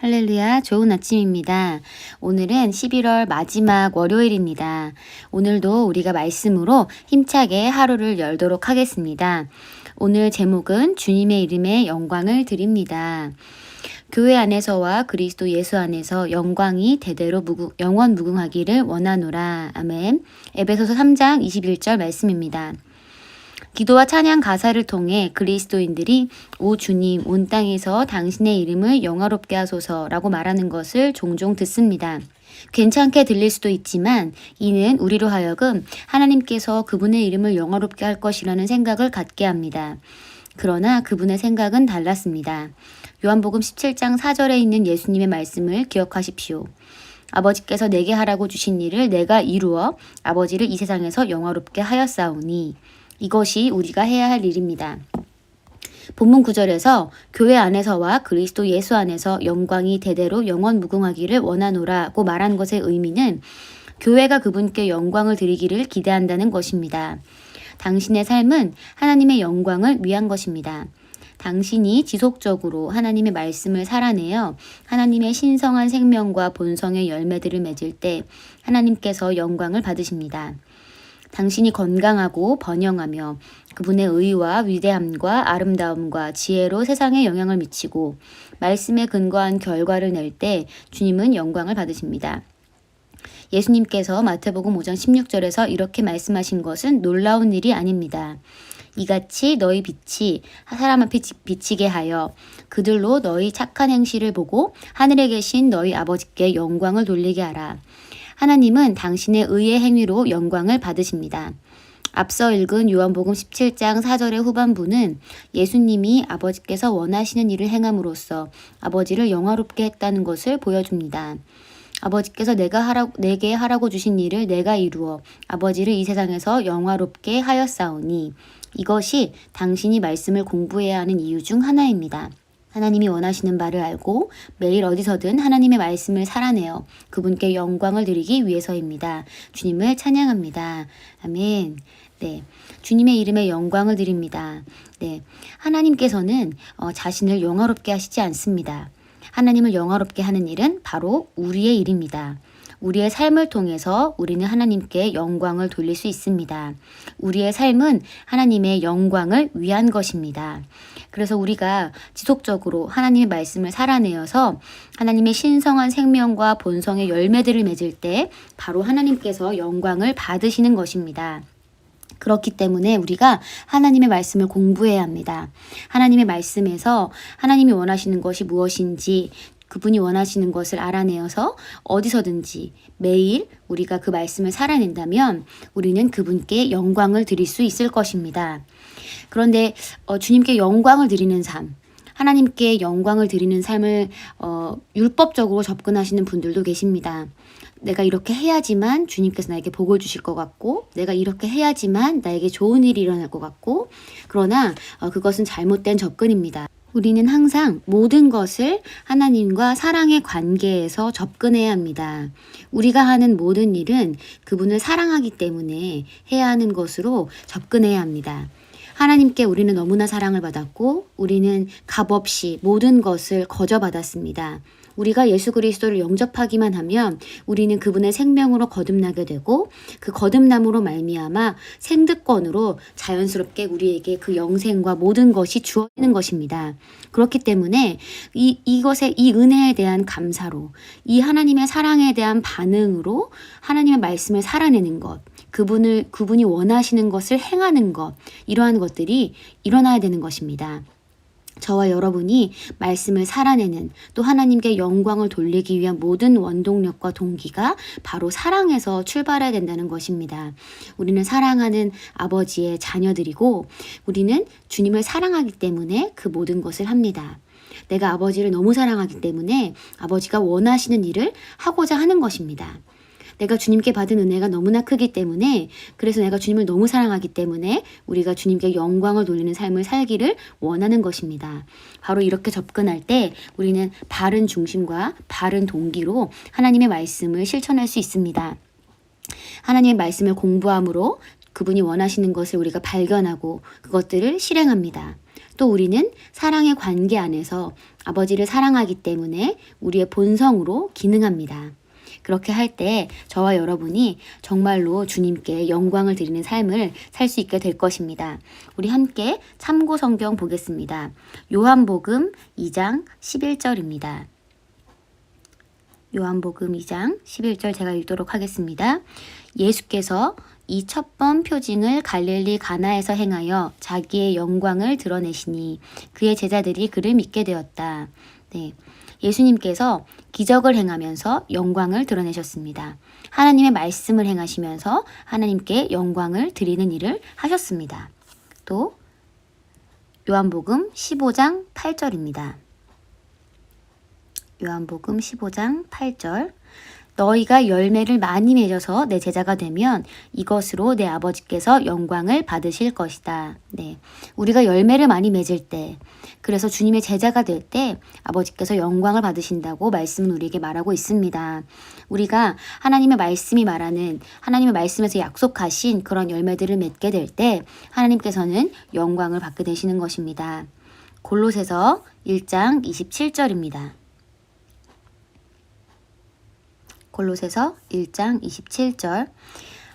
할렐루야, 좋은 아침입니다. 오늘은 11월 마지막 월요일입니다. 오늘도 우리가 말씀으로 힘차게 하루를 열도록 하겠습니다. 오늘 제목은 주님의 이름에 영광을 드립니다. 교회 안에서와 그리스도 예수 안에서 영광이 대대로 영원 무궁하기를 원하노라. 아멘. 에베소서 3장 21절 말씀입니다. 기도와 찬양 가사를 통해 그리스도인들이 오 주님 온 땅에서 당신의 이름을 영화롭게 하소서라고 말하는 것을 종종 듣습니다. 괜찮게 들릴 수도 있지만 이는 우리로 하여금 하나님께서 그분의 이름을 영화롭게 할 것이라는 생각을 갖게 합니다. 그러나 그분의 생각은 달랐습니다. 요한복음 17장 4절에 있는 예수님의 말씀을 기억하십시오. 아버지께서 내게 하라고 주신 일을 내가 이루어 아버지를 이 세상에서 영화롭게 하였사오니 이것이 우리가 해야 할 일입니다. 본문 9절에서 교회 안에서와 그리스도 예수 안에서 영광이 대대로 영원 무궁하기를 원하노라고 말한 것의 의미는 교회가 그분께 영광을 드리기를 기대한다는 것입니다. 당신의 삶은 하나님의 영광을 위한 것입니다. 당신이 지속적으로 하나님의 말씀을 살아내어 하나님의 신성한 생명과 본성의 열매들을 맺을 때 하나님께서 영광을 받으십니다. 당신이 건강하고 번영하며 그분의 의와 위대함과 아름다움과 지혜로 세상에 영향을 미치고 말씀에 근거한 결과를 낼 때 주님은 영광을 받으십니다. 예수님께서 마태복음 5장 16절에서 이렇게 말씀하신 것은 놀라운 일이 아닙니다. 이같이 너희 빛이 사람 앞에 비치게 하여 그들로 너희 착한 행실을 보고 하늘에 계신 너희 아버지께 영광을 돌리게 하라. 하나님은 당신의 의의 행위로 영광을 받으십니다. 앞서 읽은 요한복음 17장 4절의 후반부는 예수님이 아버지께서 원하시는 일을 행함으로써 아버지를 영화롭게 했다는 것을 보여줍니다. 아버지께서 내게 하라고 주신 일을 내가 이루어 아버지를 이 세상에서 영화롭게 하였사오니 이것이 당신이 말씀을 공부해야 하는 이유 중 하나입니다. 하나님이 원하시는 바를 알고 매일 어디서든 하나님의 말씀을 살아내어 그분께 영광을 드리기 위해서입니다. 주님을 찬양합니다. 아멘. 네, 주님의 이름에 영광을 드립니다. 네, 하나님께서는 자신을 영화롭게 하시지 않습니다. 하나님을 영화롭게 하는 일은 바로 우리의 일입니다. 우리의 삶을 통해서 우리는 하나님께 영광을 돌릴 수 있습니다. 우리의 삶은 하나님의 영광을 위한 것입니다. 그래서 우리가 지속적으로 하나님의 말씀을 살아내어서 하나님의 신성한 생명과 본성의 열매들을 맺을 때 바로 하나님께서 영광을 받으시는 것입니다. 그렇기 때문에 우리가 하나님의 말씀을 공부해야 합니다. 하나님의 말씀에서 하나님이 원하시는 것이 무엇인지 그분이 원하시는 것을 알아내어서 어디서든지 매일 우리가 그 말씀을 살아낸다면 우리는 그분께 영광을 드릴 수 있을 것입니다. 그런데 주님께 영광을 드리는 삶, 하나님께 영광을 드리는 삶을 율법적으로 접근하시는 분들도 계십니다. 내가 이렇게 해야지만 주님께서 나에게 복을 주실 것 같고 내가 이렇게 해야지만 나에게 좋은 일이 일어날 것 같고 그러나 그것은 잘못된 접근입니다. 우리는 항상 모든 것을 하나님과 사랑의 관계에서 접근해야 합니다. 우리가 하는 모든 일은 그분을 사랑하기 때문에 해야 하는 것으로 접근해야 합니다. 하나님께 우리는 너무나 사랑을 받았고 우리는 값없이 모든 것을 거저받았습니다. 우리가 예수 그리스도를 영접하기만 하면 우리는 그분의 생명으로 거듭나게 되고 그 거듭남으로 말미암아 생득권으로 자연스럽게 우리에게 그 영생과 모든 것이 주어지는 것입니다. 그렇기 때문에 이것의 이 은혜에 대한 감사로 이 하나님의 사랑에 대한 반응으로 하나님의 말씀을 살아내는 것 그분이 원하시는 것을 행하는 것 이러한 것들이 일어나야 되는 것입니다. 저와 여러분이 말씀을 살아내는 또 하나님께 영광을 돌리기 위한 모든 원동력과 동기가 바로 사랑에서 출발해야 된다는 것입니다. 우리는 사랑하는 아버지의 자녀들이고 우리는 주님을 사랑하기 때문에 그 모든 것을 합니다. 내가 아버지를 너무 사랑하기 때문에 아버지가 원하시는 일을 하고자 하는 것입니다. 내가 주님께 받은 은혜가 너무나 크기 때문에 그래서 내가 주님을 너무 사랑하기 때문에 우리가 주님께 영광을 돌리는 삶을 살기를 원하는 것입니다. 바로 이렇게 접근할 때 우리는 바른 중심과 바른 동기로 하나님의 말씀을 실천할 수 있습니다. 하나님의 말씀을 공부함으로 그분이 원하시는 것을 우리가 발견하고 그것들을 실행합니다. 또 우리는 사랑의 관계 안에서 아버지를 사랑하기 때문에 우리의 본성으로 기능합니다. 그렇게 할 때 저와 여러분이 정말로 주님께 영광을 드리는 삶을 살 수 있게 될 것입니다. 우리 함께 참고 성경 보겠습니다. 요한복음 2장 11절입니다. 요한복음 2장 11절 제가 읽도록 하겠습니다. 예수께서 이 첫 번 표징을 갈릴리 가나에서 행하여 자기의 영광을 드러내시니 그의 제자들이 그를 믿게 되었다. 네. 예수님께서 기적을 행하면서 영광을 드러내셨습니다. 하나님의 말씀을 행하시면서 하나님께 영광을 드리는 일을 하셨습니다. 또 요한복음 15장 8절입니다. 요한복음 15장 8절 너희가 열매를 많이 맺어서 내 제자가 되면 이것으로 내 아버지께서 영광을 받으실 것이다. 네, 우리가 열매를 많이 맺을 때, 그래서 주님의 제자가 될 때 아버지께서 영광을 받으신다고 말씀은 우리에게 말하고 있습니다. 우리가 하나님의 말씀이 말하는 하나님의 말씀에서 약속하신 그런 열매들을 맺게 될 때 하나님께서는 영광을 받게 되시는 것입니다. 골로새서 1장 27절입니다. 골로새서 1장 27절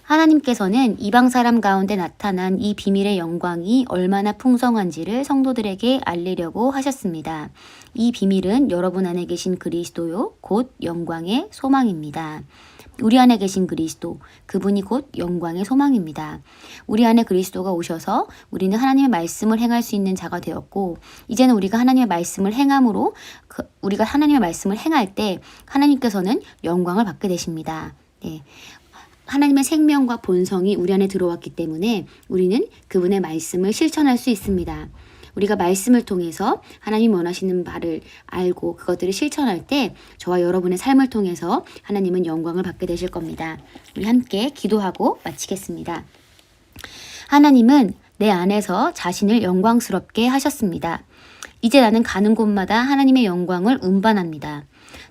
하나님께서는 이방 사람 가운데 나타난 이 비밀의 영광이 얼마나 풍성한지를 성도들에게 알리려고 하셨습니다. 이 비밀은 여러분 안에 계신 그리스도요 곧 영광의 소망입니다. 우리 안에 계신 그리스도, 그분이 곧 영광의 소망입니다. 우리 안에 그리스도가 오셔서 우리는 하나님의 말씀을 행할 수 있는 자가 되었고 이제는 우리가 하나님의 말씀을 행함으로 우리가 하나님의 말씀을 행할 때 하나님께서는 영광을 받게 되십니다. 네. 하나님의 생명과 본성이 우리 안에 들어왔기 때문에 우리는 그분의 말씀을 실천할 수 있습니다. 우리가 말씀을 통해서 하나님 원하시는 바를 알고 그것들을 실천할 때 저와 여러분의 삶을 통해서 하나님은 영광을 받게 되실 겁니다. 우리 함께 기도하고 마치겠습니다. 하나님은 내 안에서 자신을 영광스럽게 하셨습니다. 이제 나는 가는 곳마다 하나님의 영광을 운반합니다.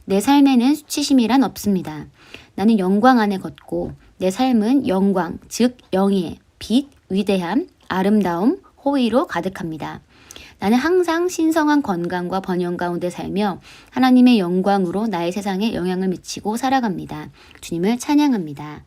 내 삶에는 수치심이란 없습니다. 나는 영광 안에 걷고 내 삶은 영광, 즉 영예, 빛, 위대함, 아름다움, 호의로 가득합니다. 나는 항상 신성한 건강과 번영 가운데 살며 하나님의 영광으로 나의 세상에 영향을 미치고 살아갑니다. 주님을 찬양합니다.